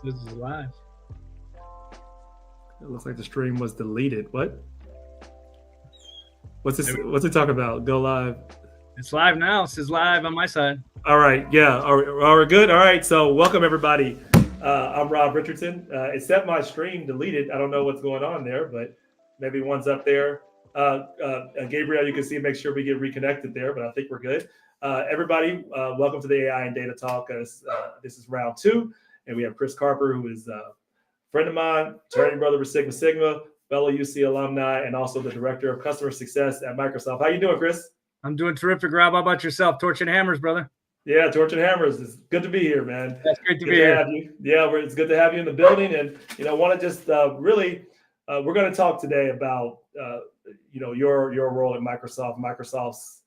This is live. It looks like the stream was deleted. What? What's this? What's it talking about? Go live. It's live now. It says live on my side. All right. Yeah. Are we good? All right. So welcome everybody. I'm Rob Richardson. It said my stream deleted. I don't know what's going on there, but maybe one's up there. Gabriel, you can see. Make sure we get reconnected there, but I think we're good. Everybody, welcome to the AI and Data Talk. This is round 2, and we have Chris Carper, who is a friend of mine, attorney brother with Sigma Sigma, fellow UC alumni, and also the director of customer success at Microsoft. How you doing, Chris? I'm doing terrific, Rob. How about yourself? Torch and hammers, brother. Yeah, Torch and Hammers. It's good to be here, man. That's great to be here. Have you. Yeah, it's good to have you in the building, and want to just we're going to talk today about your role at Microsoft's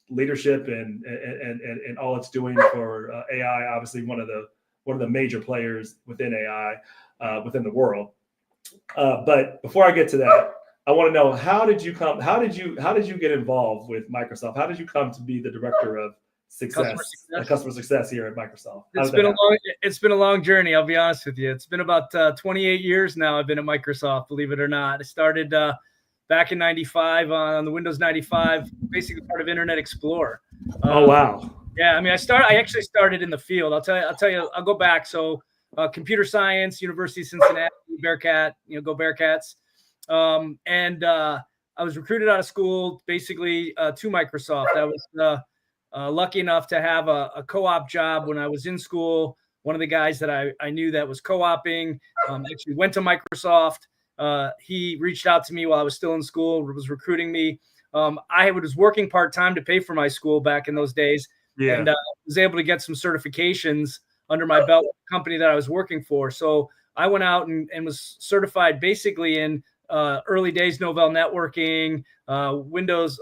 leadership and all it's doing for AI. Obviously, one of the major players within AI within the world. But before I get to that, I want to know, how did you get involved with Microsoft? How did you come to be the director of customer success here at Microsoft? It's been a long journey. I'll be honest with you. It's been about 28 years now. I've been at Microsoft, believe it or not. I started back in '95 on the Windows 95, basically part of Internet Explorer. Oh wow! Yeah, I mean, I actually started in the field. I'll tell you. I'll go back. So, computer science, University of Cincinnati, Bearcat. Go Bearcats. And I was recruited out of school, basically to Microsoft. I was lucky enough to have a co-op job when I was in school. One of the guys that I knew that was co-oping actually went to Microsoft. He reached out to me while I was still in school, was recruiting me. I was working part-time to pay for my school back in those days, and was able to get some certifications under my belt with the company that I was working for. So I went out and was certified basically in early days Novell networking, Windows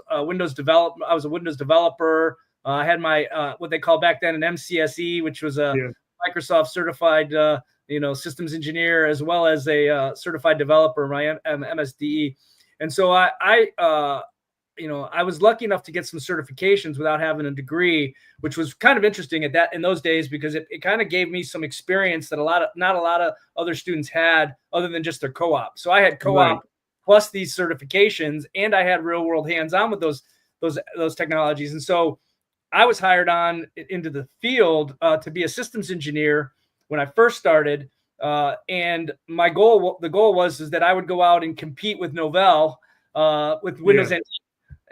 development. I was a Windows developer. I had my what they called back then an MCSE, which was a Microsoft certified systems engineer, as well as a certified developer, my MSDE. And so I was lucky enough to get some certifications without having a degree, which was kind of interesting in those days, because it kind of gave me some experience that not a lot of other students had, other than just their co-op. So I had co-op plus these certifications, and I had real world hands-on with those technologies. And so I was hired on into the field to be a systems engineer when I first started. And the goal was that I would go out and compete with Novell with Windows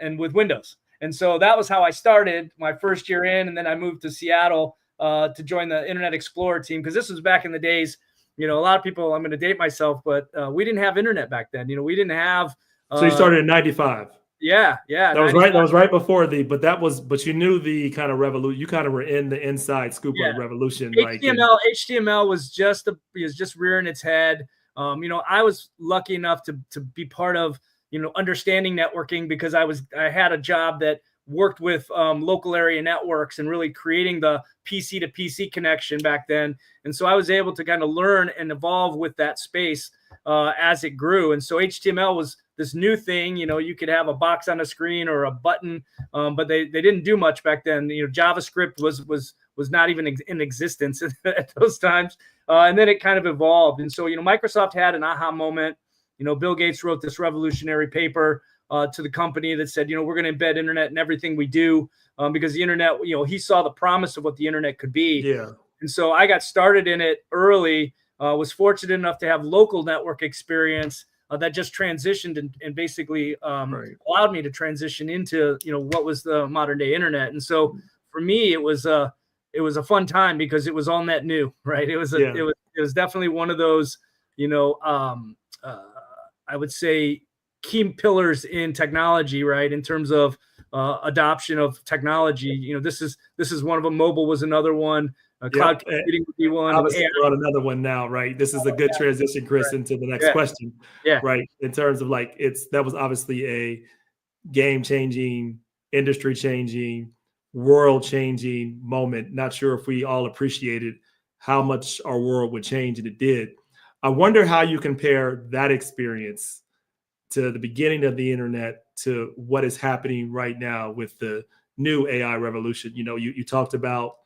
and with Windows. And so that was how I started my first year in. And then I moved to Seattle to join the Internet Explorer team, because this was back in the days, a lot of people, I'm going to date myself, but we didn't have internet back then. We didn't have. So you started in '95. Yeah. That was right. That was right before but you knew the kind of revolution. You kind of were in the inside scoop of the revolution. HTML was just rearing its head. I was lucky enough to be part of, understanding networking, because I had a job that worked with local area networks and really creating the PC to PC connection back then. And so I was able to kind of learn and evolve with that space as it grew. And so HTML was this new thing. You could have a box on a screen or a button, but they didn't do much back then. JavaScript was not even in existence at those times. And then it kind of evolved. And so, Microsoft had an aha moment. Bill Gates wrote this revolutionary paper to the company that said, we're going to embed internet in everything we do, because the internet, he saw the promise of what the internet could be. Yeah. And so I got started in it early, was fortunate enough to have local network experience that just transitioned and basically allowed me to transition into, what was the modern day internet. And so for me, it was a fun time, because it was all net new, right? It was definitely one of those, I would say, key pillars in technology, right? In terms of adoption of technology, this is one of them. Mobile was another one. Cloud computing would be one. Obviously, we're on another one now, right? This is a good transition, Chris, into the next question. Yeah. Right. In terms of that was obviously a game-changing, industry-changing, world-changing moment. Not sure if we all appreciated how much our world would change, and it did. I wonder how you compare that experience to the beginning of the internet to what is happening right now with the new AI revolution. You talked about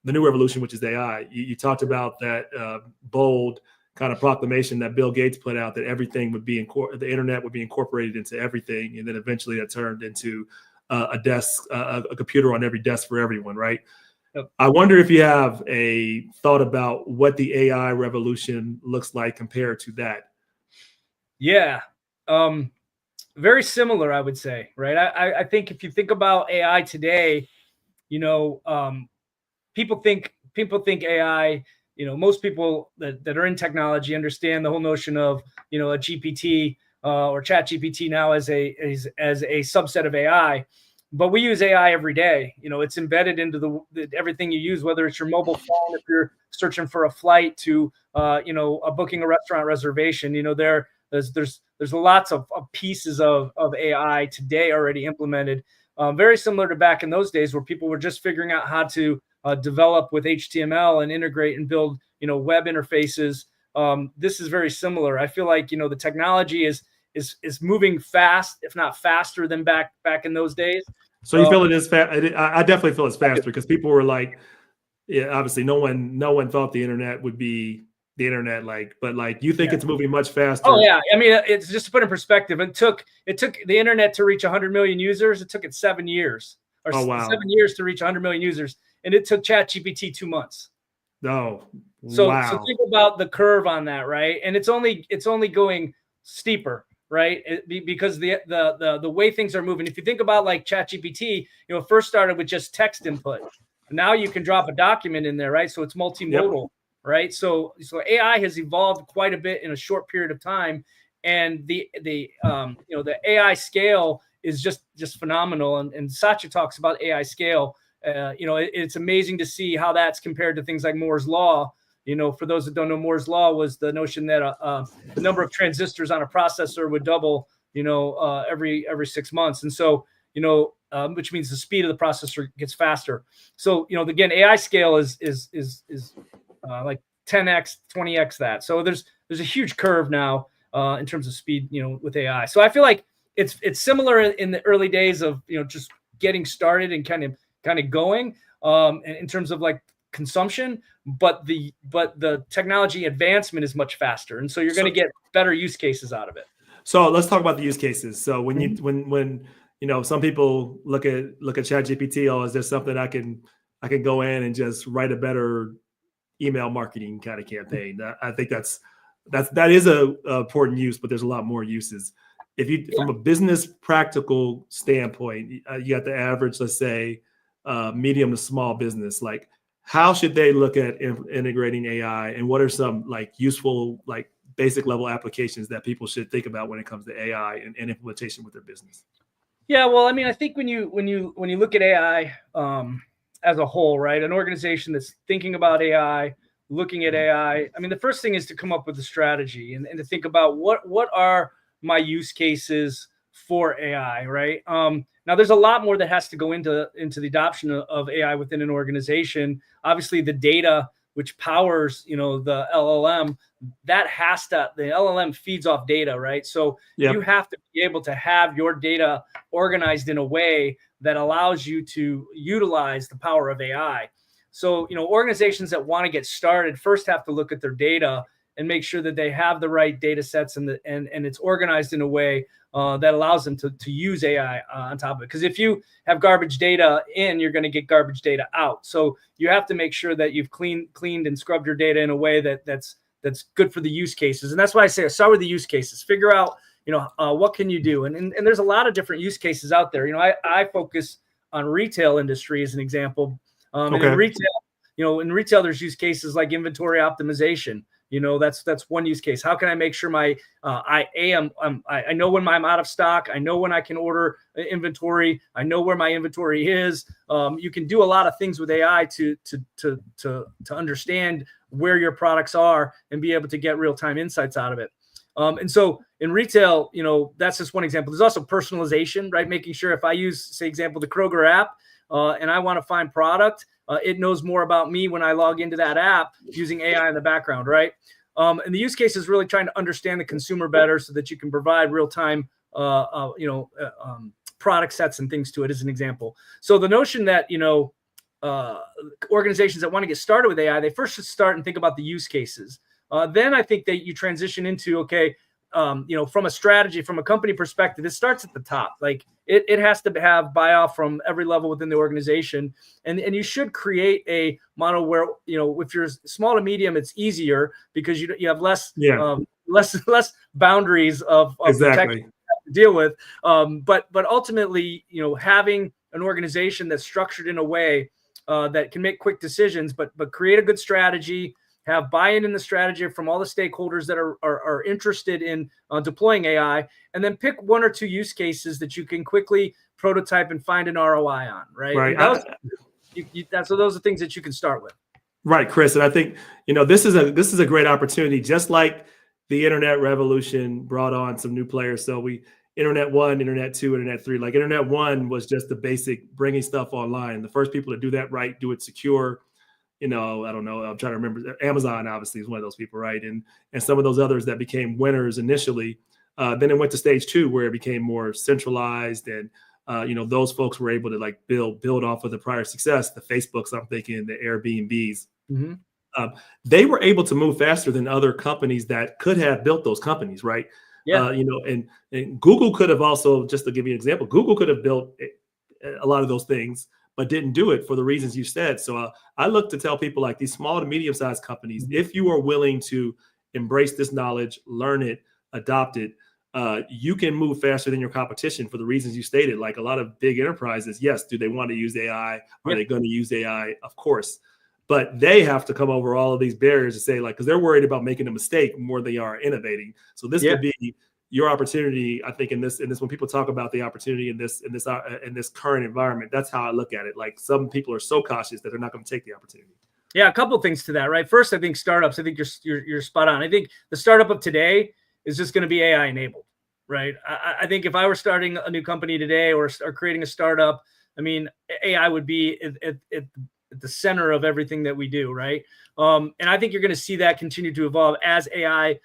the new revolution, which is AI. You talked about that bold kind of proclamation that Bill Gates put out that everything would be the internet would be incorporated into everything, and then eventually that turned into a computer on every desk for everyone, right? Yep. I wonder if you have a thought about what the AI revolution looks like compared to that. Yeah. Very similar, I would say, right? I think if you think about AI today, people think AI, most people that are in technology understand the whole notion of, a GPT or chat GPT now as a subset of AI. But we use AI every day. It's embedded into everything you use, whether it's your mobile phone, if you're searching for a flight to, booking a restaurant reservation. There's lots of pieces of AI today already implemented. Very similar to back in those days where people were just figuring out how to develop with HTML and integrate and build, web interfaces. This is very similar. I feel like, the technology is moving fast, if not faster than back in those days. So you feel it is fast? I definitely feel it's faster because people were like, yeah, obviously no one thought the internet would be the internet, but you think it's moving much faster. Oh yeah. I mean, it's just to put in perspective. It took the internet to reach 100 million users. It took it 7 years or 7 years to reach 100 million users. And it took ChatGPT 2 months. Oh, so think about the curve on that, right? And it's only going steeper, right? Because the way things are moving. If you think about like ChatGPT, it first started with just text input. Now you can drop a document in there, right? So it's multimodal, right? So AI has evolved quite a bit in a short period of time, and the AI scale is just phenomenal. And Satya talks about AI scale. It's amazing to see how that's compared to things like Moore's law. For those that don't know, Moore's law was the notion that the number of transistors on a processor would double, every 6 months. And so, which means the speed of the processor gets faster. So, again, AI scale is like 10x, 20x that. So there's a huge curve now in terms of speed, with AI. So I feel like it's similar in the early days of, just getting started and kind of going in terms of like consumption, but the technology advancement is much faster, and so you're going to get better use cases out of it. So let's talk about the use cases. So when some people look at ChatGPT, is there something I can go in and just write a better email marketing kind of campaign? I think that is a important use, but there's a lot more uses. From a business practical standpoint, you got the average, let's say, medium to small business. Like, how should they look at integrating AI, and what are some useful basic level applications that people should think about when it comes to AI and implementation with their business? Yeah, well, I mean, I think when you look at AI as a whole, right, an organization that's thinking about AI, looking at AI, I mean, the first thing is to come up with a strategy and to think about what are my use cases for AI, right? Now, there's a lot more that has to go into the adoption of AI within an organization. Obviously, the data which powers, the LLM, the LLM feeds off data, right? So you have to be able to have your data organized in a way that allows you to utilize the power of AI. So, organizations that want to get started first have to look at their data and make sure that they have the right data sets and it's organized in a way that allows them to use AI on top of it. Because if you have garbage data in, you're going to get garbage data out. So you have to make sure that you've cleaned and scrubbed your data in a way that's good for the use cases. And that's why I say start with the use cases. Figure out, what can you do? And there's a lot of different use cases out there. I focus on retail industry as an example. And in retail, there's use cases like inventory optimization. That's one use case. How can I make sure I know when I'm out of stock? I know when I can order inventory. I know where my inventory is. You can do a lot of things with AI to understand where your products are and be able to get real-time insights out of it. And so in retail, that's just one example. There's also personalization, right? Making sure if I use, say, example, the Kroger app, and I want to find product, it knows more about me when I log into that app using AI in the background, right? And the use case is really trying to understand the consumer better so that you can provide real-time, product sets and things to it as an example. So the notion that, organizations that want to get started with AI, they first should start and think about the use cases. Then I think that you transition into, okay, from a strategy, from a company perspective, it starts at the top. Like it has to have buy-off from every level within the organization. And you should create a model where, if you're small to medium, it's easier because you have less, less boundaries of exactly protection to deal with. But ultimately, having an organization that's structured in a way that can make quick decisions, but create a good strategy, have buy-in in the strategy from all the stakeholders that are interested in deploying AI, and then pick one or two use cases that you can quickly prototype and find an ROI on, right? Right. So those are things that you can start with. Right, Chris. And I think, this is a great opportunity, just like the internet revolution brought on some new players. So Internet 1, Internet 2, Internet 3. Like Internet 1 was just the basic bringing stuff online. The first people to do that right, do it secure. I don't know. I'm trying to remember. Amazon obviously is one of those people, right? And some of those others that became winners initially. Then it went to stage 2 where it became more centralized, and those folks were able to like build off of the prior success. The Facebooks, I'm thinking, the Airbnbs. Mm-hmm. They were able to move faster than other companies that could have built those companies, right? Yeah. And Google could have also, just to give you an example, Google could have built a lot of those things, but didn't do it for the reasons you said. So I look to tell people like these small to medium-sized companies, if you are willing to embrace this knowledge, learn it, adopt it, you can move faster than your competition for the reasons you stated. Like a lot of big enterprises, yes, do they want to use AI? Are they going to use AI? Of course. But they have to come over all of these barriers to say, like, because they're worried about making a mistake more than they are innovating. So this could be your opportunity. I think in this when people talk about the opportunity in this current environment, that's how I look at it. Like some people are so cautious that they're not going to take the opportunity. Yeah, a couple of things to that, right? First, I think startups. I think you're spot on. I think the startup of today is just going to be AI enabled, right? I think if I were starting a new company today or creating a startup, I mean, AI would be at the center of everything that we do, right? And I think you're going to see that continue to evolve as AI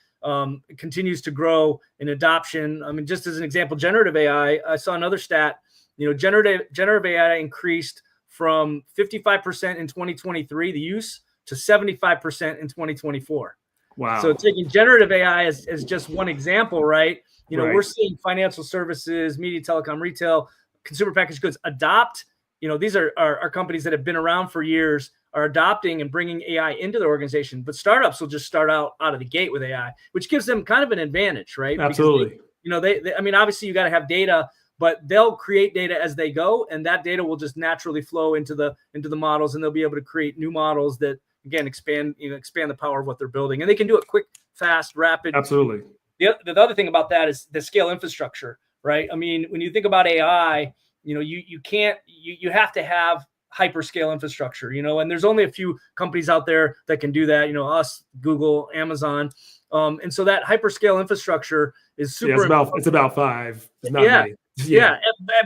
continues to grow in adoption. I mean, just as an example, generative AI, I saw another stat, generative AI increased from 55% in 2023, the use, to 75% in 2024. Wow. So taking generative AI as just one example, right? We're seeing financial services, media, telecom, retail, consumer packaged goods adopt. These are companies that have been around for years, are adopting and bringing AI into their organization. But startups will just start out of the gate with AI, which gives them kind of an advantage, right? Absolutely. Because I mean, obviously you got to have data, but they'll create data as they go, and that data will just naturally flow into the models, and they'll be able to create new models that, again, expand the power of what they're building, and they can do it quick, fast, rapid. Absolutely. The other thing about that is the scale infrastructure, right? I mean, when you think about AI, you have to have hyperscale infrastructure, and there's only a few companies out there that can do that, us, Google, Amazon. And so that hyperscale infrastructure is super. Yeah, it's about 5. It's not many. Yeah.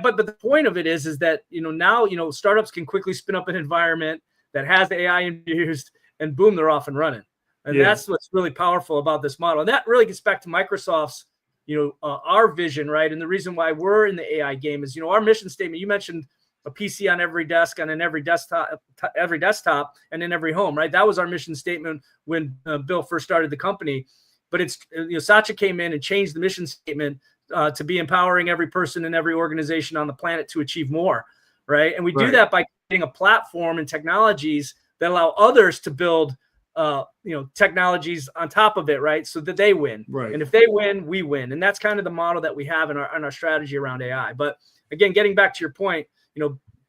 But the point of it is that, now, startups can quickly spin up an environment that has the AI infused, and boom, they're off and running. And that's what's really powerful about this model. And that really gets back to Microsoft's, our vision, right? And the reason why we're in the AI game is, our mission statement. You mentioned a PC on every desk and in every desktop, and in every home, right? That was our mission statement when Bill first started the company. But it's, Satya came in and changed the mission statement to be empowering every person in every organization on the planet to achieve more, right? And we do that by creating a platform and technologies that allow others to build technologies on top of it, right? So that they win. Right. And if they win, we win. And that's kind of the model that we have in our strategy around AI. But again, getting back to your point,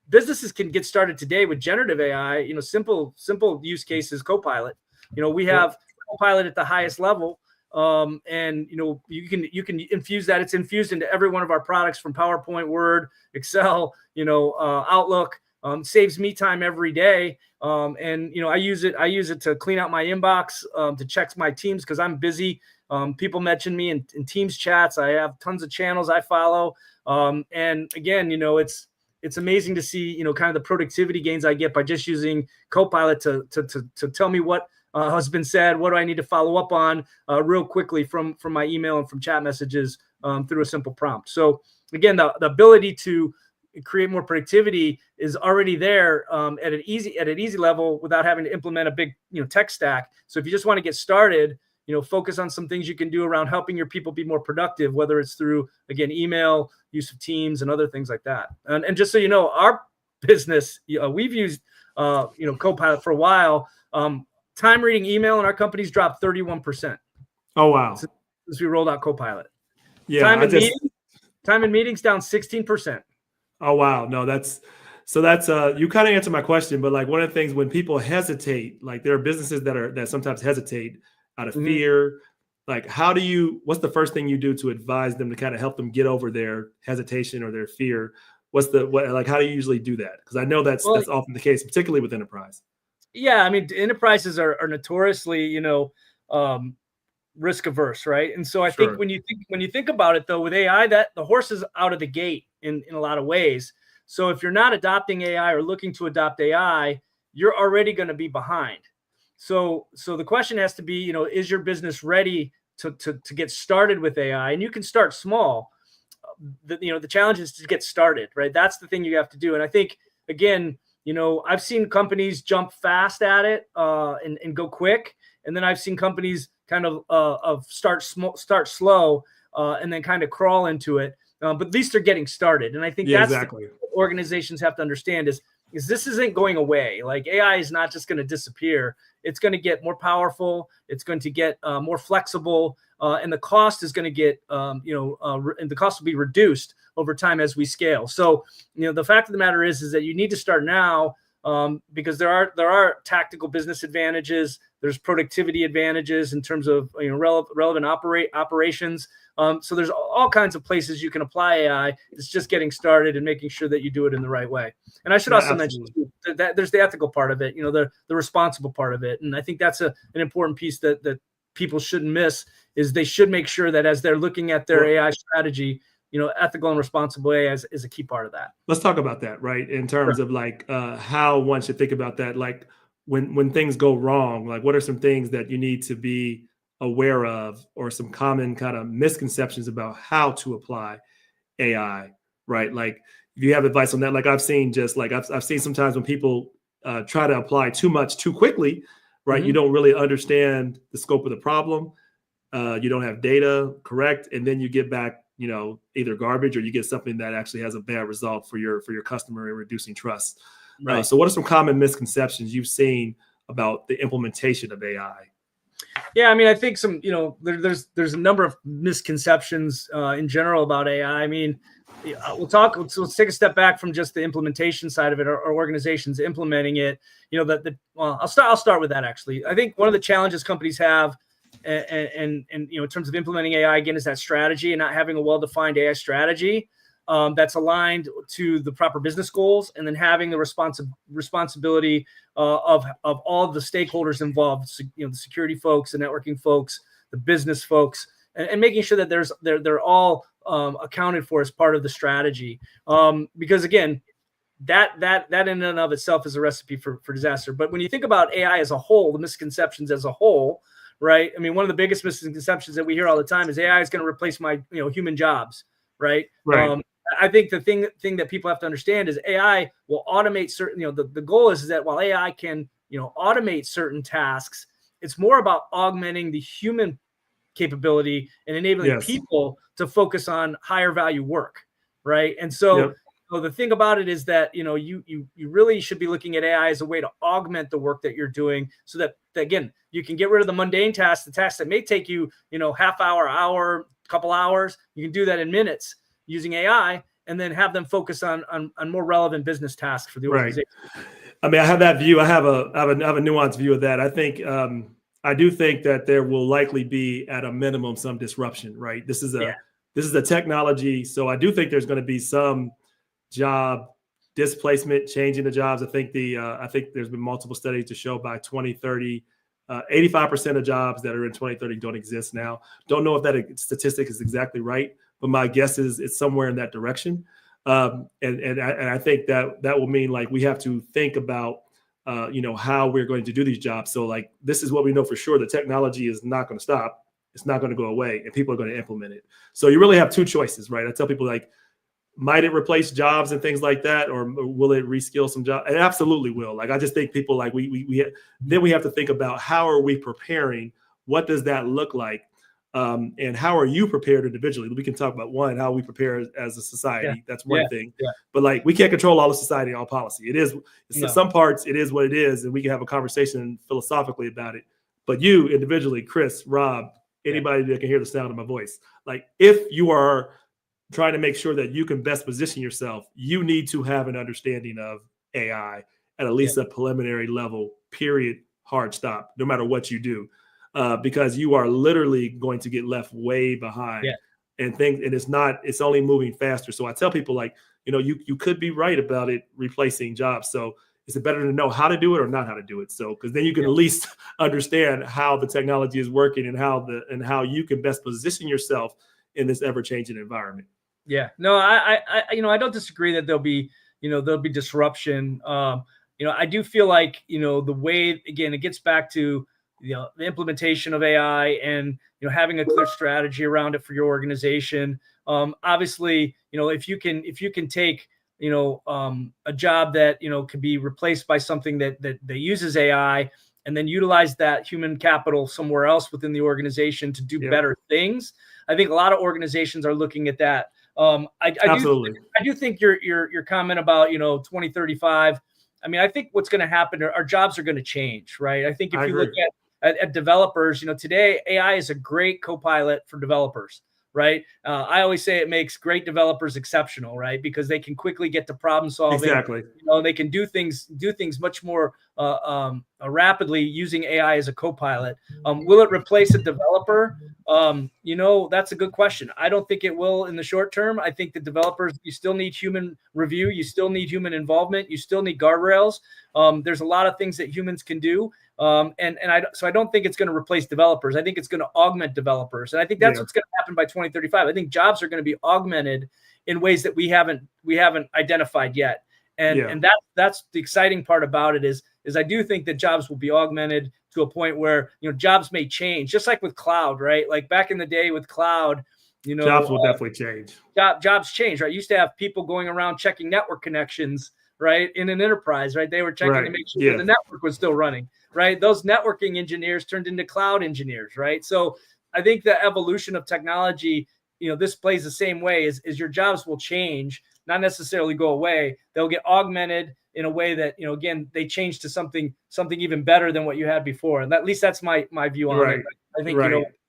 businesses can get started today with generative AI, simple use cases, Copilot. We have Copilot at the highest level. And you can infuse that. It's infused into every one of our products, from PowerPoint, Word, Excel, Outlook. Saves me time every day. And I use it to clean out my inbox, to check my teams, because I'm busy. People mention me in Teams chats. I have tons of channels I follow. And again, it's amazing to see, kind of the productivity gains I get by just using Copilot to tell me what has been said. What do I need to follow up on real quickly from my email and from chat messages through a simple prompt. So again, the ability to create more productivity is already there at an easy level without having to implement a big tech stack. So if you just want to get started, focus on some things you can do around helping your people be more productive, whether it's through, again, email, use of Teams, and other things like that. And just so you know, our business, we've used Copilot for a while. Time reading email in our company's dropped 31%. Oh, wow. Since we rolled out Copilot. Yeah. Time in meetings down 16%. Oh, wow. No, that's you kind of answered my question, but like one of the things when people hesitate, like there are businesses that sometimes hesitate out of fear. Like what's the first thing you do to advise them to kind of help them get over their hesitation or their fear? How do you usually do that? Because I know that's often the case, particularly with enterprise. Yeah. I mean, enterprises are notoriously, risk averse, right? And so I think when you think about it though, with AI, that the horse is out of the gate in a lot of ways. So if you're not adopting AI or looking to adopt AI, you're already going to be behind. So the question has to be, is your business ready to get started with AI? And you can start small. The challenge is to get started, right? That's the thing you have to do. And I think, again, I've seen companies jump fast at it and go quick. And then I've seen companies kind of start slow and then kind of crawl into it. But at least they're getting started. And I think that's exactly what organizations have to understand is this isn't going away. Like AI is not just going to disappear. It's going to get more powerful. It's going to get more flexible. And the cost is going to get, and the cost will be reduced over time as we scale. So, the fact of the matter is that you need to start now because there are tactical business advantages. There's productivity advantages in terms of relevant operations. So there's all kinds of places you can apply AI. It's just getting started and making sure that you do it in the right way. And I should also mention that there's the ethical part of it, the responsible part of it. And I think that's an important piece that people shouldn't miss is they should make sure that as they're looking at their AI strategy, ethical and responsible AI is a key part of that. Let's talk about that, right? In terms of like how one should think about that. Like when things go wrong, like what are some things that you need to be aware of or some common kind of misconceptions about how to apply AI, right? Like if you have advice on that, like I've seen I've seen sometimes when people try to apply too much too quickly, right? You don't really understand the scope of the problem. You don't have data correct. And then you get back, either garbage or you get something that actually has a bad result for your customer and reducing trust. Right. So what are some common misconceptions you've seen about the implementation of AI? Yeah, I mean, I think there's a number of misconceptions in general about AI. I mean, let's take a step back from just the implementation side of it, or organizations implementing it. I'll start with that actually. I think one of the challenges companies have, and in terms of implementing AI again, is that strategy and not having a well-defined AI strategy that's aligned to the proper business goals, and then having the responsibility of all of the stakeholders involved, the security folks, the networking folks, the business folks, and making sure that they're all accounted for as part of the strategy. Because again, that in and of itself is a recipe for disaster. But when you think about AI as a whole, the misconceptions as a whole, right? I mean, one of the biggest misconceptions that we hear all the time is AI is going to replace my human jobs, right? Right. I think the thing that people have to understand is AI will automate certain, the goal is that while AI can, automate certain tasks, it's more about augmenting the human capability and enabling people to focus on higher value work. Right. And so the thing about it is that, you really should be looking at AI as a way to augment the work that you're doing so that again, you can get rid of the mundane tasks, the tasks that may take you, half hour, couple hours. You can do that in minutes using AI, and then have them focus on more relevant business tasks for the organization. Right. I mean, I have that view. I have a nuanced view of that. I think I do think that there will likely be at a minimum some disruption. Right. This is a technology, so I do think there's going to be some job displacement, changing the jobs. I think there's been multiple studies to show by 2030, 85% of jobs that are in 2030 don't exist now. Don't know if that statistic is exactly right, but my guess is it's somewhere in that direction. And I think that will mean like we have to think about how we're going to do these jobs. So like this is what we know for sure: the technology is not going to stop. It's not going to go away, and people are going to implement it. So you really have two choices, right? I tell people like might it replace jobs and things like that, or will it reskill some jobs? It absolutely will. Like, I just think people like then we have to think about, how are we preparing? What does that look like? And how are you prepared individually? We can talk about how we prepare as a society. Yeah. That's one Yeah. thing. Yeah. But like, we can't control all of society, all policy. No. Some parts, it is what it is, and we can have a conversation philosophically about it. But you individually, Chris, Rob, anybody that can hear the sound of my voice, like, if you are trying to make sure that you can best position yourself, you need to have an understanding of AI at least a preliminary level, period, hard stop, no matter what you do, because you are literally going to get left way behind. And it's only moving faster. So I tell people, like, you could be right about it replacing jobs. So is it better to know how to do it or not how to do it? So, because then you can at least understand how the technology is working and how you can best position yourself in this ever-changing environment. Yeah, no, I don't disagree that there'll be disruption. I do feel like, the way, again, it gets back to, the implementation of AI and, having a clear strategy around it for your organization. Obviously, if you can take, a job that, could be replaced by something that uses AI, and then utilize that human capital somewhere else within the organization to do better things. I think a lot of organizations are looking at that. I do think your comment about 2035. I mean, I think what's going to happen, our jobs are going to change, right? I think if you look at developers, today AI is a great co-pilot for developers, right? I always say it makes great developers exceptional, right? Because they can quickly get to problem solving. Exactly. They can do things much more rapidly using AI as a co-pilot. Will it replace a developer? That's a good question. I don't think it will in the short term. I think the developers, you still need human review. You still need human involvement. You still need guardrails. There's a lot of things that humans can do. So I don't think it's going to replace developers. I think it's going to augment developers. And I think that's what's going to happen by 2035. I think jobs are going to be augmented in ways that we haven't identified yet. And that's the exciting part about it is I do think that jobs will be augmented to a point where, jobs may change, just like with cloud, right? Like back in the day with cloud, jobs will definitely change. Jobs change, right? You used to have people going around checking network connections, right? In an enterprise, right? They were checking to make sure that the network was still running, right? Those networking engineers turned into cloud engineers, right? So I think the evolution of technology, this plays the same way is your jobs will change, not necessarily go away. They'll get augmented in a way that, again, they change to something even better than what you had before. And at least that's my view on it. I think,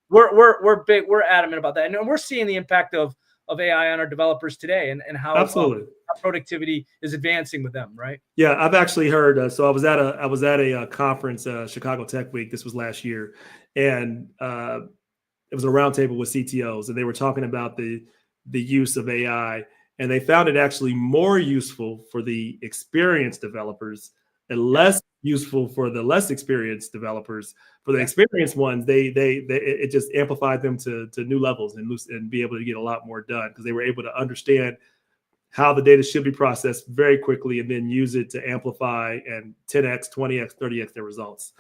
we're adamant about that. And we're seeing the impact of AI on our developers today and how absolutely how productivity is advancing with them. Right. Yeah. I've actually heard, so I was at a conference, Chicago Tech Week. This was last year. And it was a roundtable with CTOs, and they were talking about the use of AI. And they found it actually more useful for the experienced developers and less useful for the less experienced developers. For the experienced ones, it just amplified them to new levels and be able to get a lot more done because they were able to understand how the data should be processed very quickly and then use it to amplify and 10x, 20x, 30x their results.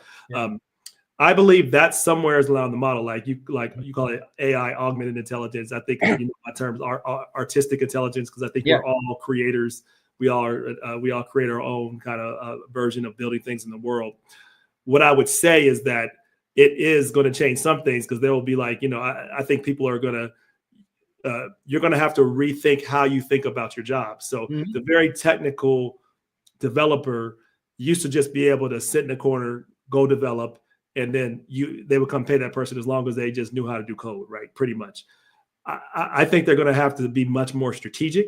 I believe that's somewhere along the model, like you call it AI augmented intelligence. I think my terms are artistic intelligence because I think we're all creators. We all create our own kind of version of building things in the world. What I would say is that it is going to change some things because there will be like, I think people are going to you're going to have to rethink how you think about your job. So the very technical developer used to just be able to sit in the corner, go develop. And then they would come pay that person as long as they just knew how to do code, right? Pretty much. I think they're going to have to be much more strategic.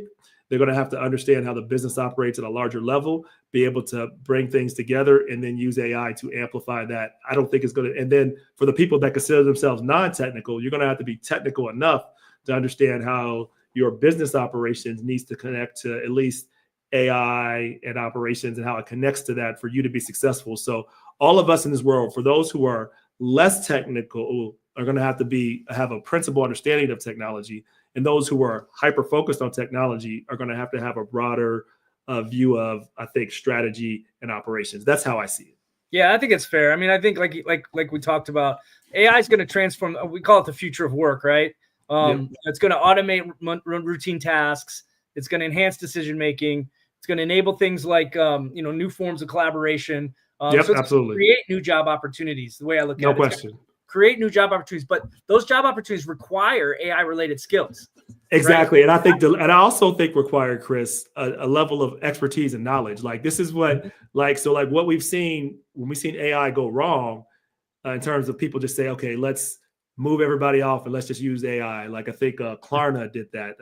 They're going to have to understand how the business operates at a larger level, be able to bring things together, and then use AI to amplify that. I don't think it's going to. And then for the people that consider themselves non-technical, you're going to have to be technical enough to understand how your business operations needs to connect to at least AI and operations and how it connects to that for you to be successful. So all of us in this world, for those who are less technical, are going to have a principal understanding of technology. And those who are hyper focused on technology are going to have a broader view of, I think, strategy and operations. That's how I see it. Yeah, I think it's fair. I mean, I think like we talked about, AI is going to transform. We call it the future of work, right? It's going to automate routine tasks. It's going to enhance decision making. It's going to enable things like new forms of collaboration. Yep, so it's absolutely. Create new job opportunities. The way I look at it, No question. Create new job opportunities, but those job opportunities require AI related skills. Exactly. Right? And I also think require, Chris, a level of expertise and knowledge. Like this is what, what we've seen when we've seen AI go wrong, in terms of people just say, okay, let's move everybody off and let's just use AI. Like I think Klarna did that.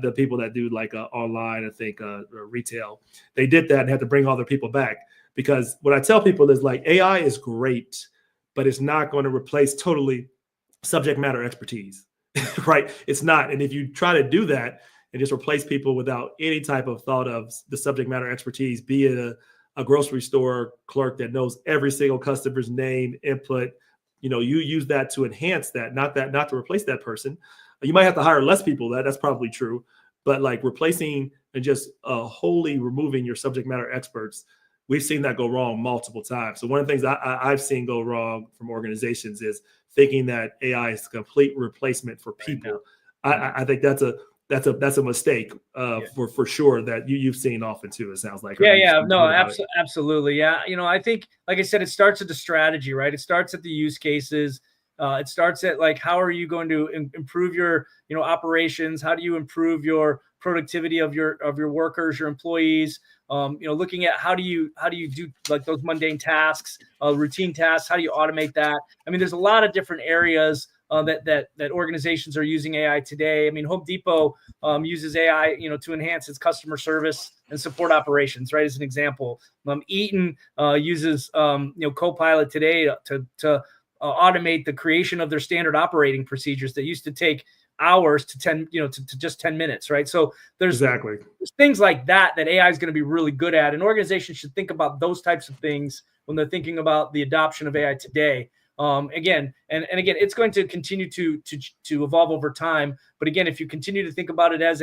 The people that do online, I think retail, they did that and had to bring all their people back. Because what I tell people is like AI is great, but it's not going to replace totally subject matter expertise. Right? It's not. And if you try to do that and just replace people without any type of thought of the subject matter expertise, be it a grocery store clerk that knows every single customer's name, input, you use that to enhance that, not to replace that person. You might have to hire less people. That's probably true. But like replacing and just wholly removing your subject matter experts, we've seen that go wrong multiple times. So one of the things I've seen go wrong from organizations is thinking that AI is a complete replacement for people. I think that's a mistake for sure that you've seen often too. It sounds like. Absolutely. Yeah. I think, like I said, it starts at the strategy, right? It starts at the use cases. It starts at like, how are you going to improve your, operations? How do you improve your productivity of your workers, your employees? Looking at how do you do like those mundane tasks, routine tasks? How do you automate that? I mean, there's a lot of different areas that organizations are using AI today. I mean, Home Depot uses AI, to enhance its customer service and support operations, right? As an example, Eaton uses Copilot today to automate the creation of their standard operating procedures that used to take hours to just 10 minutes, right? So there's things like that AI is going to be really good at, and organizations should think about those types of things when they're thinking about the adoption of AI today. Again, it's going to continue to evolve over time. But again, if you continue to think about it as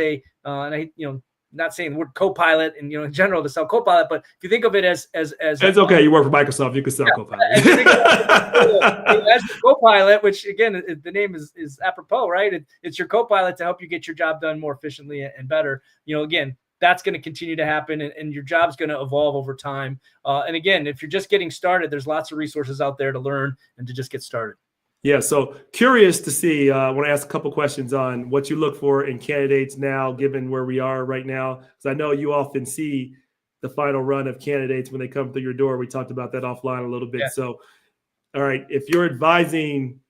not saying the word Copilot and in general to sell Copilot, but if you think of it as it's okay. You work for Microsoft, you can sell Copilot. As the Copilot, which again, the name is apropos, right? It's your Copilot to help you get your job done more efficiently and better. Again, that's going to continue to happen, and your job's going to evolve over time. And again, if you're just getting started, there's lots of resources out there to learn and to just get started. Yeah, so curious to see, I want to ask a couple questions on what you look for in candidates now, given where we are right now, because I know you often see the final run of candidates when they come through your door. We talked about that offline a little bit. Yeah. So, all right, if you're advising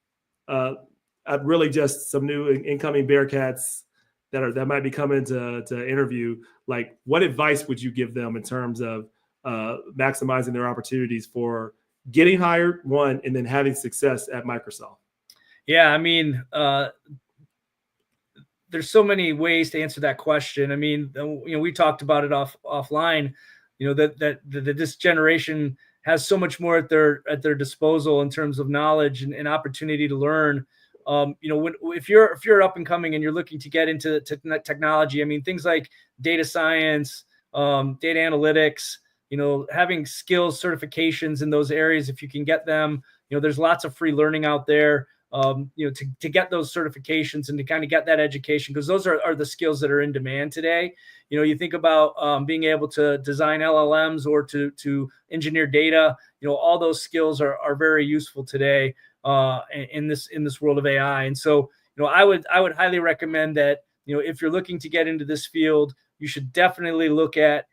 really just some new incoming Bearcats that might be coming to interview, like what advice would you give them in terms of maximizing their opportunities for getting hired, one, and then having success at Microsoft? Yeah, I mean, there's so many ways to answer that question. I mean, we talked about it offline. That this generation has so much more at their disposal in terms of knowledge and opportunity to learn. If you're up and coming and you're looking to get into technology, I mean, things like data science, data analytics, having skills certifications in those areas, if you can get them, there's lots of free learning out there, to get those certifications and to kind of get that education, because those are the skills that are in demand today. You think about being able to design LLMs or to engineer data, all those skills are very useful today in this world of AI. And so, I would highly recommend that, if you're looking to get into this field, you should definitely look at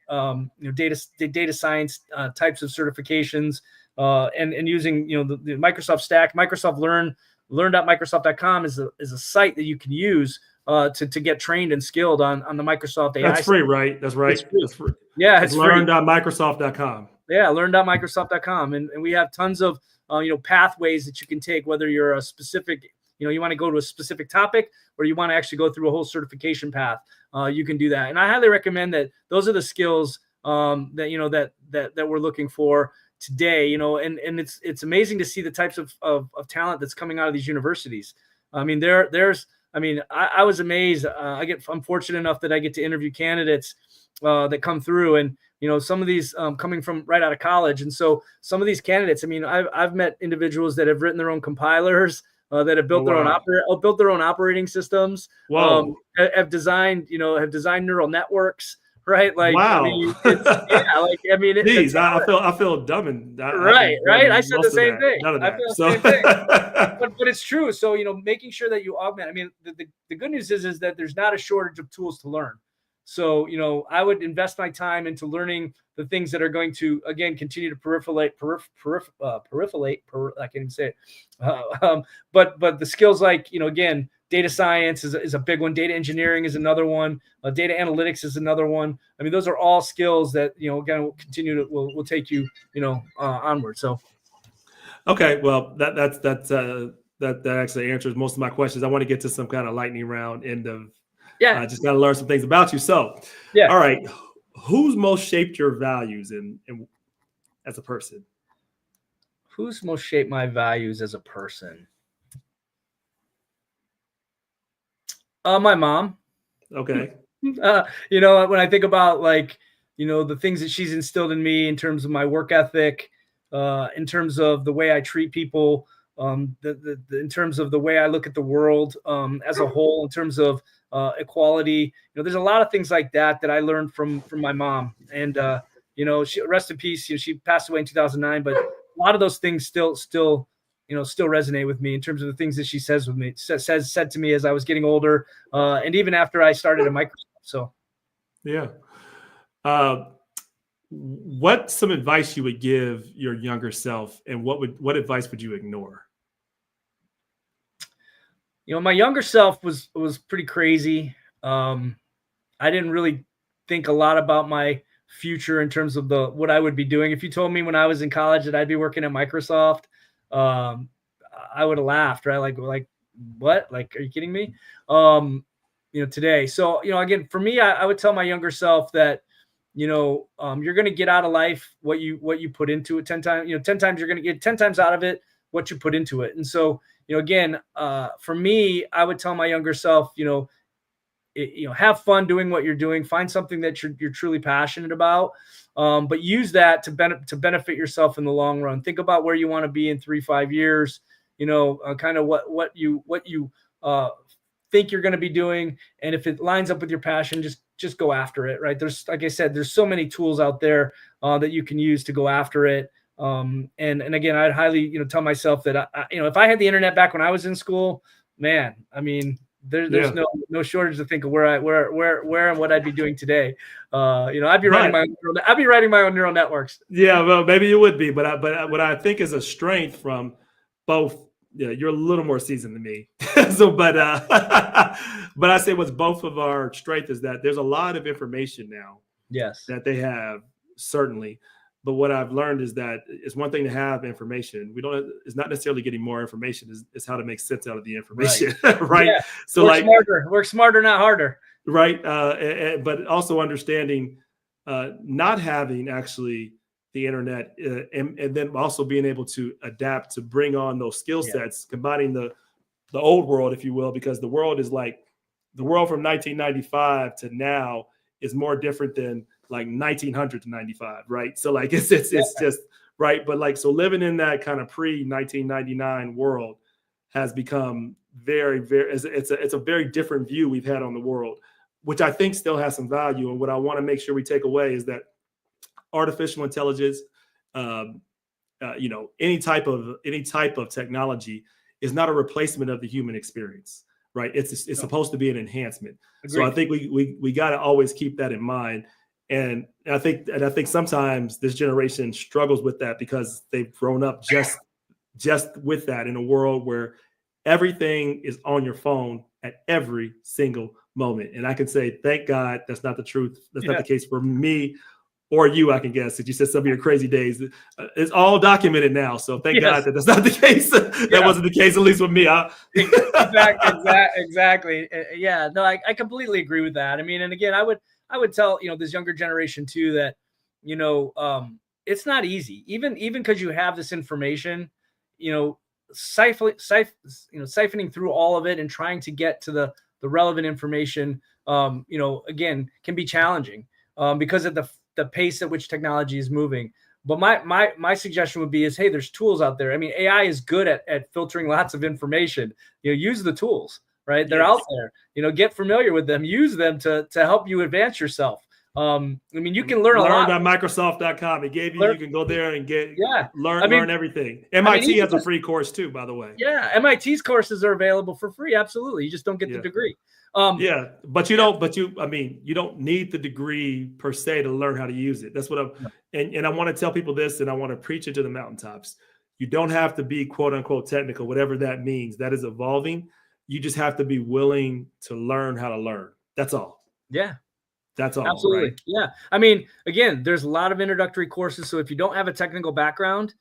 data science types of certifications, and using the Microsoft stack. Microsoft learn.microsoft.com is a site that you can use to get trained and skilled on the Microsoft AI. That's free, right? That's right. That's free. Yeah, it's learn.microsoft.com. Yeah, learn.microsoft.com, and we have tons of pathways that you can take, whether you're a specific, you want to go to a specific topic, or you want to actually go through a whole certification path. You can do that, and I highly recommend that. Those are the skills that we're looking for today. And it's amazing to see the types of talent that's coming out of these universities. I mean, I was amazed. I'm fortunate enough that I get to interview candidates that come through, and some of these coming from right out of college. And so some of these candidates, I mean, I've met individuals that have written their own compilers, that have built built their own operating systems. Whoa. Have designed neural networks. Right, like wow. I mean, Geez, I feel dumb, and right. I said the same thing. None of I that. feel the So same thing. But it's true. So making sure that you augment. I mean, the good news is that there's not a shortage of tools to learn. So I would invest my time into learning the things that are going to again continue to peripherate. I can't even say it. But the skills like again, data science is a big one. Data engineering is another one. Data analytics is another one. I mean, those are all skills that again will continue to will take you onward. So. Okay, well that actually answers most of my questions. I want to get to some kind of lightning round end of. I just got to learn some things about you. So, all right, who's most shaped your values and as a person? Who's most shaped my values as a person? My mom. Okay. When I think about the things that she's instilled in me in terms of my work ethic, in terms of the way I treat people, in terms of the way I look at the world as a whole, in terms of equality. There's a lot of things like that I learned from my mom. And she, rest in peace. She passed away in 2009, but a lot of those things still resonate with me in terms of the things that she said to me as I was getting older, and even after I started at Microsoft. So, yeah. What's some advice you would give your younger self, and what advice would you ignore? My younger self was pretty crazy. I didn't really think a lot about my future in terms of what I would be doing. If you told me when I was in college that I'd be working at Microsoft, I would have laughed, right? Like what? Like, are you kidding me? Today. So, again, for me, I would tell my younger self that, you're going to get out of life what you put into it 10 times. 10 times you're going to get 10 times out of it what you put into it. And so, again, for me, I would tell my younger self, have fun doing what you're doing. Find something that you're truly passionate about, but use that to benefit yourself in the long run. Think about where you want to be in 3-5 years. Kind of what you think you're going to be doing, and if it lines up with your passion, just go after it. Right? There's, like I said, there's so many tools out there that you can use to go after it. And again, I'd highly tell myself that if I had the internet back when I was in school, man, I mean. There's no shortage to think of where and what I'd be doing today. I'd be writing my own neural networks. Yeah, well, maybe you would be, but what I think is a strength from both. Yeah, you're a little more seasoned than me. So, but I say what's both of our strength is that there's a lot of information now. Yes. That they have, certainly. But what I've learned is that it's one thing to have information. It's not necessarily getting more information. It's how to make sense out of the information, right? Yeah. So work smarter, not harder. Right. But also understanding not having actually the internet and then also being able to adapt to bring on those skill sets, combining the old world, if you will, because the world is like the world from 1995 to now is more different than like 1900 to 95, right? So like it's just right, but like so living in that kind of pre-1999 world has become very it's a very different view we've had on the world, which I think still has some value. And what I want to make sure we take away is that artificial intelligence, any type of technology is not a replacement of the human experience, right? It's supposed to be an enhancement. Agreed. So I think we got to always keep that in mind. And I think sometimes this generation struggles with that because they've grown up just with that in a world where everything is on your phone at every single moment. And I can say, thank God that's not the truth. That's not the case for me or you, I can guess. That you said some of your crazy days. It's all documented now. So thank God that that's not the case. That wasn't the case, at least with me. Exactly. Yeah, no, I completely agree with that. I mean, and again, I would tell, this younger generation too, that, it's not easy, even because you have this information, siphoning through all of it and trying to get to the relevant information, again, can be challenging because of the pace at which technology is moving. But my suggestion would be is, hey, there's tools out there. I mean, AI is good at filtering lots of information. Use the tools, right? They're out there. Get familiar with them. Use them to help you advance yourself. I mean, you can learn a lot. Learn.microsoft.com. It gave you can go there and learn everything. MIT has a free course too, by the way. Yeah, MIT's courses are available for free. Absolutely. You just don't get the degree. But you don't need the degree per se to learn how to use it. That's what and I want to tell people this, and I want to preach it to the mountaintops. You don't have to be quote unquote technical, whatever that means. That is evolving. You just have to be willing to learn how to learn. That's all. Yeah. That's all. Absolutely. Right? Yeah. I mean, again, there's a lot of introductory courses. So if you don't have a technical background,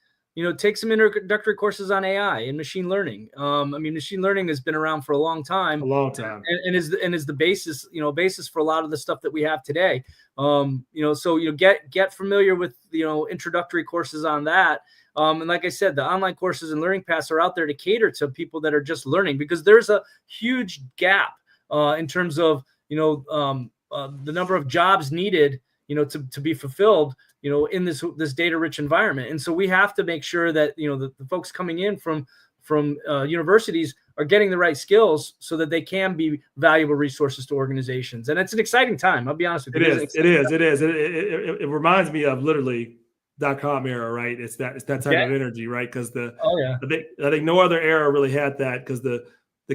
take some introductory courses on AI and machine learning. I mean, machine learning has been around for a long time. And is the basis, basis for a lot of the stuff that we have today. So get familiar with introductory courses on that. And like I said, the online courses and learning paths are out there to cater to people that are just learning, because there's a huge gap in terms of the number of jobs needed, to be fulfilled, in this data rich environment. And so we have to make sure that, the folks coming in from universities are getting the right skills so that they can be valuable resources to organizations. And it's an exciting time. I'll be honest with you. It is. It reminds me of literally .com era, right? It's that type of energy, right? Because I think no other era really had that, because the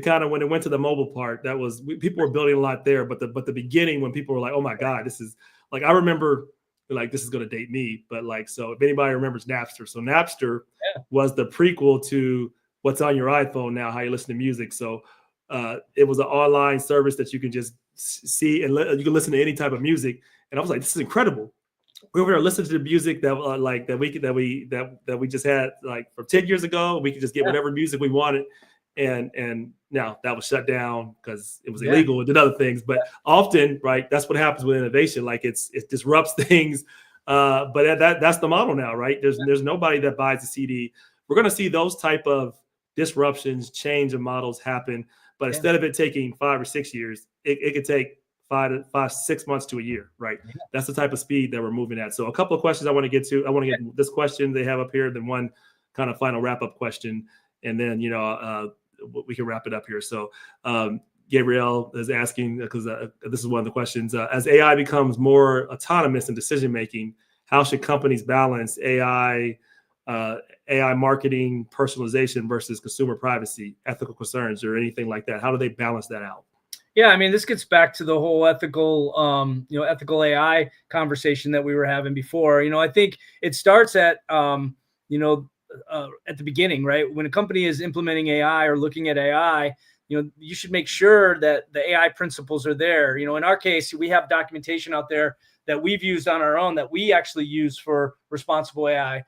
kind of, when it went to the mobile part, people were building a lot there, but the beginning, when people were like, oh my God, this is like, I remember, like, this is going to date me, but like, so if anybody remembers Napster, so Napster was the prequel to what's on your iPhone now, how you listen to music. So it was an online service that you can just see, and you can listen to any type of music. And I was like, this is incredible. We were listening to the music that we just had, like, from 10 years ago. We could just get whatever music we wanted. And now that was shut down because it was illegal and did other things. But often, right, that's what happens with innovation. Like, it disrupts things. But that's the model now, right? There's nobody that buys a CD. We're going to see those type of disruptions, change of models happen. But instead of it taking 5 or 6 years, it could take 6 months to a year, right? Yeah. That's the type of speed that we're moving at. So a couple of questions I want to get to. I want to get this question they have up here, then one kind of final wrap-up question, and then we can wrap it up here. So Gabrielle is asking, because this is one of the questions, as AI becomes more autonomous in decision-making, how should companies balance AI marketing, personalization versus consumer privacy, ethical concerns, or anything like that? How do they balance that out? Yeah, I mean, this gets back to the whole ethical AI conversation that we were having before. I think it starts at the beginning, right? When a company is implementing AI or looking at AI, you should make sure that the AI principles are there. In our case, we have documentation out there that we've used on our own, that we actually use for responsible AI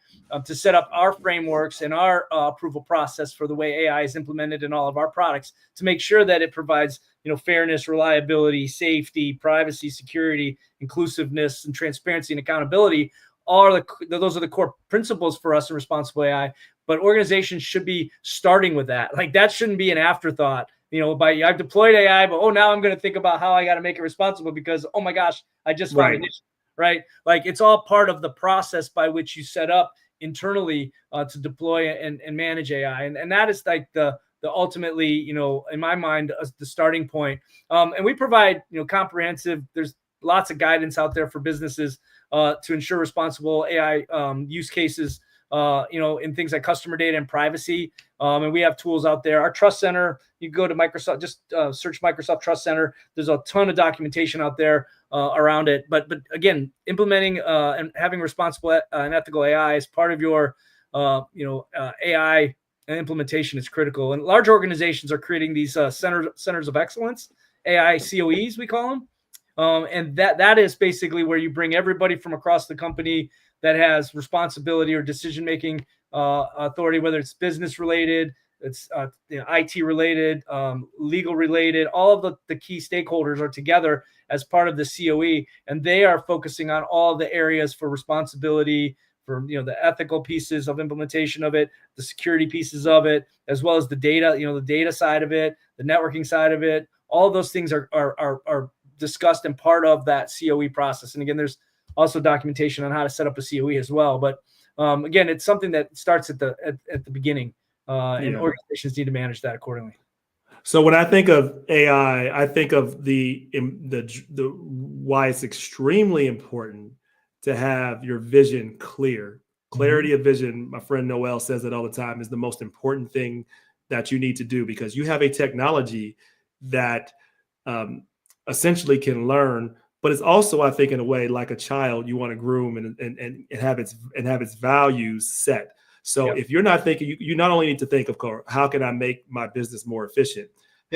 to set up our frameworks and our approval process for the way AI is implemented in all of our products, to make sure that it provides fairness, reliability, safety, privacy, security, inclusiveness, and transparency and accountability. Those are the core principles for us in responsible AI. But organizations should be starting with that. Like, that shouldn't be an afterthought. I've deployed AI, but now I'm going to think about how I got to make it responsible because, oh my gosh, I just found an issue, right? Like, it's all part of the process by which you set up internally to deploy and manage AI. And that is like the ultimately, in my mind, the starting point. And we provide, comprehensive, there's lots of guidance out there for businesses to ensure responsible AI use cases, in things like customer data and privacy. And we have tools out there. Our Trust Center, you can go to Microsoft, just search Microsoft Trust Center. There's a ton of documentation out there around it. But again, implementing and having responsible and ethical AI as part of your, AI implementation is critical. And large organizations are creating these centers of excellence, AI COEs, we call them. And that is basically where you bring everybody from across the company that has responsibility or decision-making authority, whether it's business related, it's IT related, legal related. All of the key stakeholders are together as part of the COE, and they are focusing on all the areas for responsibility, for the ethical pieces of implementation of it, the security pieces of it, as well as the data, the data side of it, the networking side of it. All of those things are discussed and part of that COE process. And again, there's also documentation on how to set up a COE as well. But again, it's something that starts at the beginning, and organizations need to manage that accordingly. So when I think of AI, I think of the why it's extremely important to have your vision clear. Clarity of vision, my friend Noel says it all the time, is the most important thing that you need to do, because you have a technology that essentially can learn, but it's also, I think, in a way like a child you want to groom and have its values set. So if you're not thinking, you not only need to think of how can I make my business more efficient?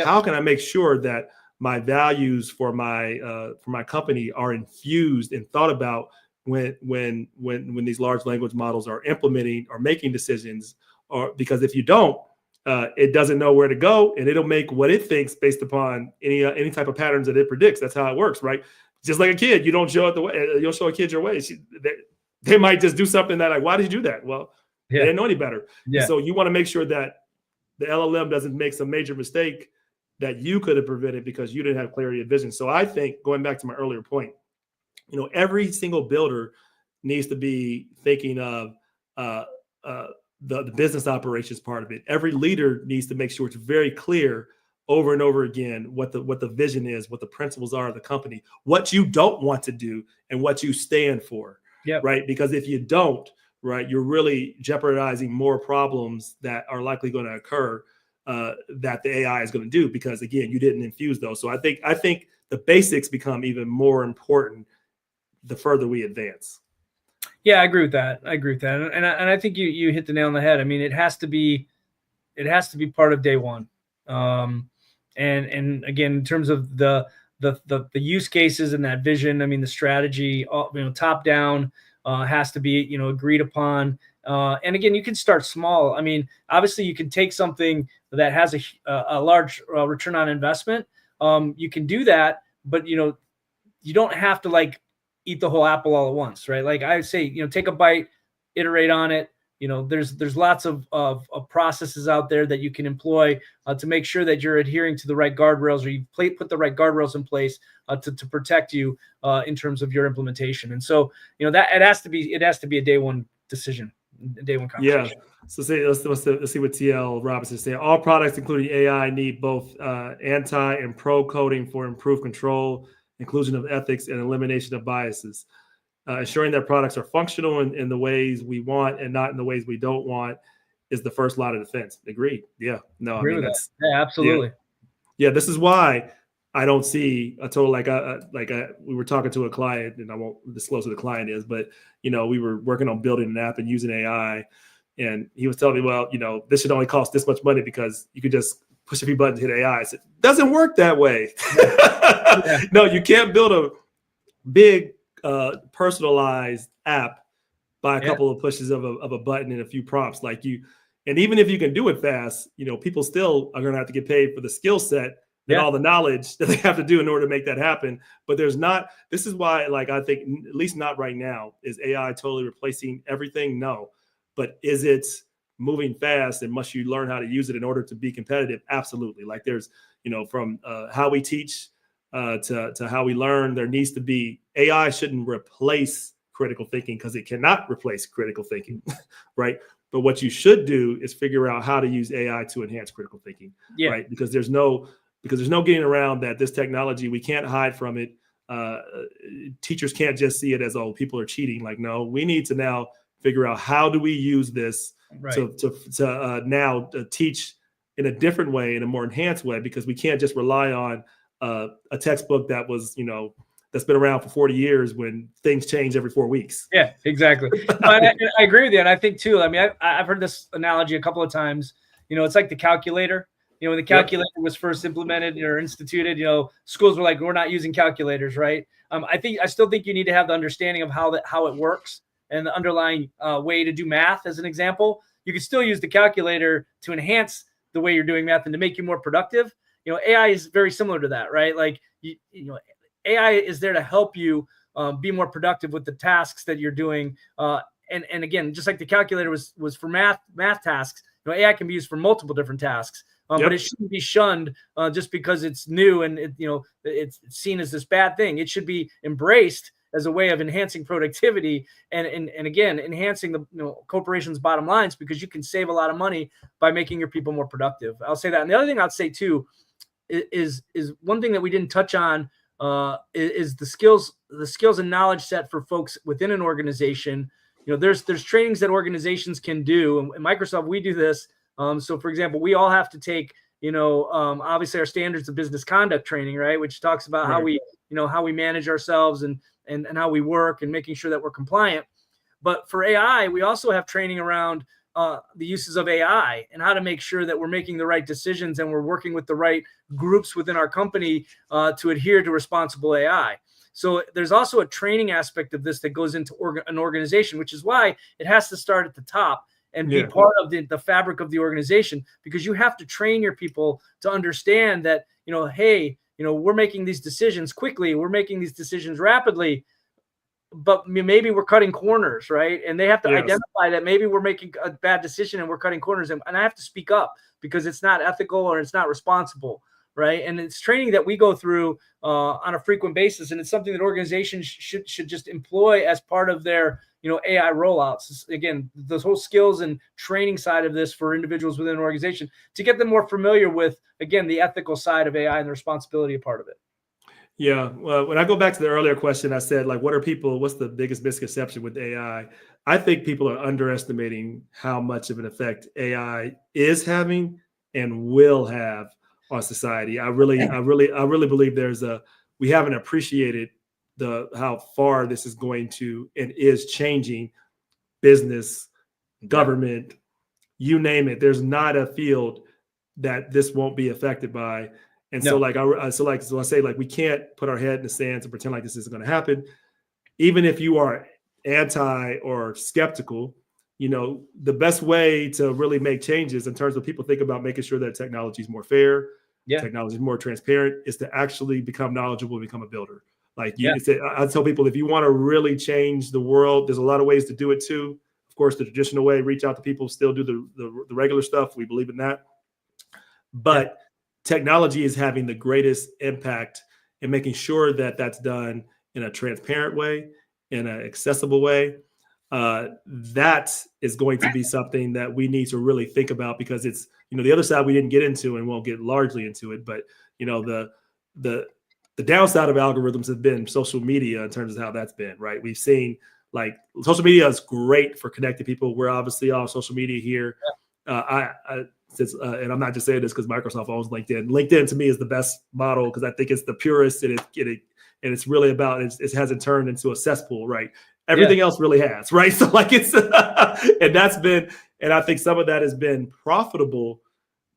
How can I make sure that my values for my company are infused and thought about when these large language models are implementing or making decisions? Or because if you don't, it doesn't know where to go, and it'll make what it thinks based upon any type of patterns that it predicts. That's how it works, right? Just like a kid, you don't show it the way you'll show a kid your way. They might just do something that, like, why did you do that? Well, they didn't know any better. And so you want to make sure that the LLM doesn't make some major mistake that you could have prevented because you didn't have clarity of vision. So I think, going back to my earlier point, every single builder needs to be thinking of the business operations part of it. Every leader needs to make sure it's very clear over and over again what the vision is, what the principles are of the company, what you don't want to do, and what you stand for. Right? Because if you don't, right, you're really jeopardizing more problems that are likely going to occur that the AI is going to do, because again, you didn't infuse those. So I think the basics become even more important the further we advance. Yeah, I agree with that. And I think you hit the nail on the head. I mean, it has to be part of day one. And again, in terms of the use cases and that vision, I mean, the strategy, top down, has to be, agreed upon. And again, you can start small. I mean, obviously you can take something that has a large return on investment. You can do that, but you don't have to like eat the whole apple all at once, right? Like I say, take a bite, iterate on it. There's lots of processes out there that you can employ to make sure that you're adhering to the right guardrails, or you put the right guardrails in place to protect you in terms of your implementation. And so, that it has to be a day one decision, a day one conversation. Yeah. So let's see what TL Robinson is saying. All products, including AI, need both anti and pro coding for improved control, inclusion of ethics, and elimination of biases. Ensuring that products are functional in the ways we want and not in the ways we don't want is the first line of defense. Agreed. Yeah. No, Agree with that. Yeah, absolutely. Yeah. This is why I don't see a total, we were talking to a client, and I won't disclose who the client is, but we were working on building an app and using AI, and he was telling me, well, this should only cost this much money because you could just push a few buttons, hit AI. I said, doesn't work that way. No, you can't build a big personalized app by a couple of pushes of a button and a few prompts. And even if you can do it fast, people still are going to have to get paid for the skill set and all the knowledge that they have to do in order to make that happen. But this is why, I think, at least not right now, is AI totally replacing everything? No. But is it moving fast, and must you learn how to use it in order to be competitive? Absolutely. There's, from how we teach to how we learn, there needs to be, AI shouldn't replace critical thinking, because it cannot replace critical thinking, right? But what you should do is figure out how to use AI to enhance critical thinking, right? Because there's no getting around that. This technology, we can't hide from it. Teachers can't just see it as, oh, people are cheating. No, we need to now figure out how do we use this to now teach in a different way, in a more enhanced way, because we can't just rely on a textbook that was, that's been around for 40 years when things change every 4 weeks. Yeah, exactly. I agree with you. And I think too, I mean, I've heard this analogy a couple of times. It's like the calculator. When the calculator was first implemented or instituted, schools were like, we're not using calculators, right? I still think you need to have the understanding of how it works and the underlying way to do math. As an example, you can still use the calculator to enhance the way you're doing math and to make you more productive. AI is very similar to that, right? AI is there to help you be more productive with the tasks that you're doing. And again, just like the calculator was for math tasks, AI can be used for multiple different tasks. But it shouldn't be shunned just because it's new and it's seen as this bad thing. It should be embraced as a way of enhancing productivity and again, enhancing the corporation's bottom lines, because you can save a lot of money by making your people more productive. I'll say that. And the other thing I'd say too is one thing that we didn't touch on is the skills and knowledge set for folks within an organization. There's trainings that organizations can do, and Microsoft, we do this. So for example, we all have to take, obviously our standards of business conduct training, right? Which talks about how we manage ourselves and how we work and making sure that we're compliant. But for AI, we also have training around the uses of AI and how to make sure that we're making the right decisions and we're working with the right groups within our company to adhere to responsible AI. So there's also a training aspect of this that goes into an organization, which is why it has to start at the top and be part of the fabric of the organization, because you have to train your people to understand that, hey, we're making these decisions quickly, we're making these decisions rapidly, but maybe we're cutting corners, right? And they have to identify that maybe we're making a bad decision and we're cutting corners, and I have to speak up because it's not ethical or it's not responsible, right? And it's training that we go through on a frequent basis, and it's something that organizations should just employ as part of their AI rollouts. Again, those whole skills and training side of this for individuals within an organization to get them more familiar with, again, the ethical side of AI and the responsibility part of it. Yeah. Well, when I go back to the earlier question, I said, like, what's the biggest misconception with AI? I think people are underestimating how much of an effect AI is having and will have on society. I really believe we haven't appreciated how far this is going to and is changing business, government, you name it. There's not a field that this won't be affected by. And so I say, like, we can't put our head in the sands and pretend like this isn't going to happen. Even if you are anti or skeptical, the best way to really make changes in terms of people think about making sure that technology is more fair, technology is more transparent, is to actually become knowledgeable and become a builder. Like I tell people, if you want to really change the world, there's a lot of ways to do it too. Of course, the traditional way, reach out to people, still do the regular stuff. We believe in that. But technology is having the greatest impact in making sure that that's done in a transparent way, in an accessible way. That is going to be something that we need to really think about, because it's, the other side we didn't get into and won't get largely into it. But, the downside of algorithms have been social media in terms of how that's been, right? We've seen, like, social media is great for connecting people. We're obviously on social media here. And I'm not just saying this because Microsoft owns LinkedIn. LinkedIn to me is the best model because I think it's the purest, and it's really about it hasn't turned into a cesspool, right? Everything else really has, right? So like it's and I think some of that has been profitable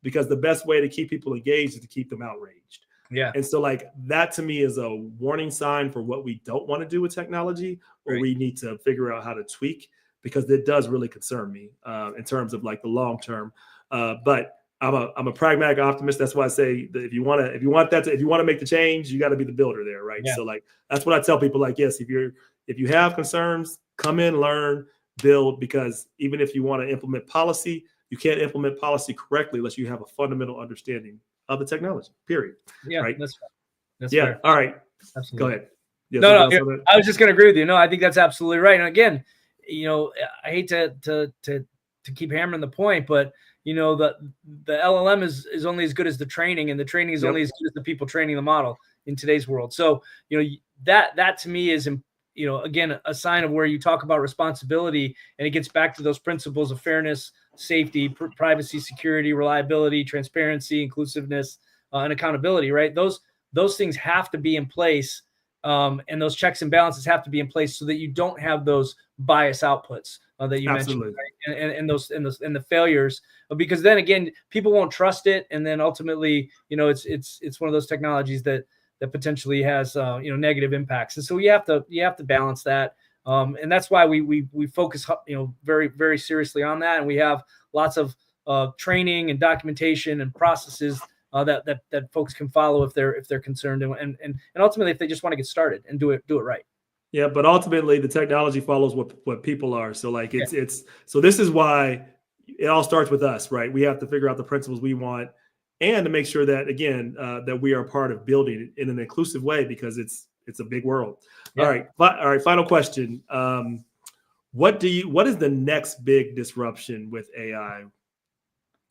because the best way to keep people engaged is to keep them outraged. Yeah. And so like that to me is a warning sign for what we don't want to do with technology, or we need to figure out how to tweak, because it does really concern me in terms of like the long term. But I'm a pragmatic optimist. That's why I say that if you want to make the change, you got to be the builder there, right? Yeah. So like that's what I tell people. Like, yes, if you have concerns, come in, learn, build, because even if you want to implement policy, you can't implement policy correctly unless you have a fundamental understanding of the technology. Period. Yeah, right. That's right. That's fair. All right. Absolutely. Go ahead. No, I was just going to agree with you. No, I think that's absolutely right. And again, I hate to keep hammering the point, but the LLM is only as good as the training, and the training is only as good as the people training the model in today's world. So, that to me is, again, a sign of where you talk about responsibility, and it gets back to those principles of fairness, safety, privacy, security, reliability, transparency, inclusiveness, and accountability, right? Those things have to be in place. And those checks and balances have to be in place so that you don't have those bias outputs that you mentioned, right? and the failures, because then again, people won't trust it, and then ultimately, it's one of those technologies that potentially has negative impacts, and so you have to balance that, and that's why we focus very, very seriously on that, and we have lots of training and documentation and processes that folks can follow if they're concerned, and ultimately if they just want to get started and do it right. Yeah, but ultimately the technology follows what people are. So like so this is why it all starts with us, right? We have to figure out the principles we want, and to make sure that, again, that we are part of building it in an inclusive way, because it's it's a big world. Yeah. All right. Final question. What is the next big disruption with AI?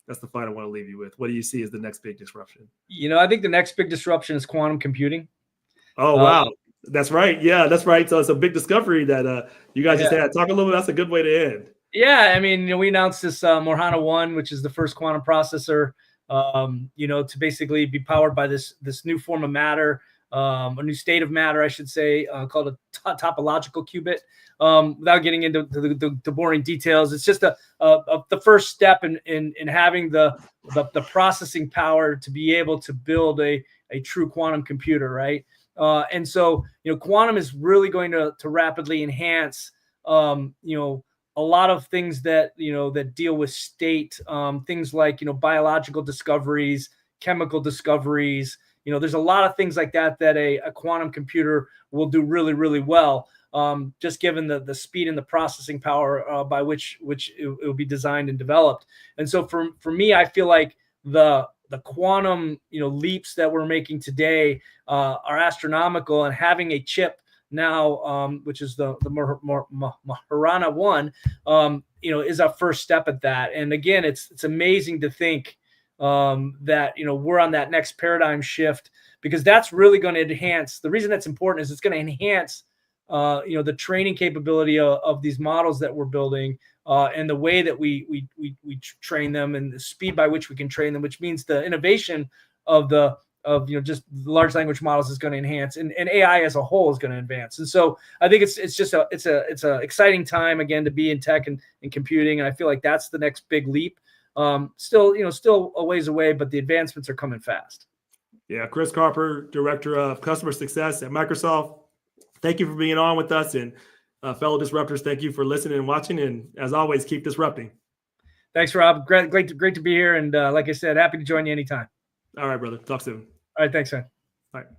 That's the final one I'll leave you with. What do you see as the next big disruption? I think the next big disruption is quantum computing. Oh, wow. That's right. Yeah, that's right. So it's a big discovery that you guys just had. Talk a little bit. That's a good way to end. Yeah, I mean, we announced this Morhana 1, which is the first quantum processor, to basically be powered by this new form of matter, a new state of matter, I should say, called a topological qubit. Without getting into the boring details, it's just the first step in having the processing power to be able to build a true quantum computer, right? And so, quantum is really going to rapidly enhance, a lot of things that that deal with state, things like biological discoveries, chemical discoveries. There's a lot of things like that a quantum computer will do really, really well, just given the speed and the processing power by which it will be designed and developed. And so for me, I feel like the quantum leaps that we're making today are astronomical, and having a chip now, which is the Morhana 1, is our first step at that. And again, it's amazing to think that we're on that next paradigm shift, because that's really going to enhance. The reason that's important is it's going to enhance the training capability of these models that we're building, and the way that we train them, and the speed by which we can train them, which means the innovation of just large language models is going to enhance, and AI as a whole is going to advance. And so I think it's a exciting time again to be in tech and computing, and I feel like that's the next big leap. Still a ways away, but the advancements are coming fast. Yeah, Chris Carper, Director of Customer Success at Microsoft. Thank you for being on with us, and fellow disruptors, thank you for listening and watching. And as always, keep disrupting. Thanks, Rob. Great to be here, and like I said, happy to join you anytime. All right, brother. Talk soon. All right, thanks, man. All right.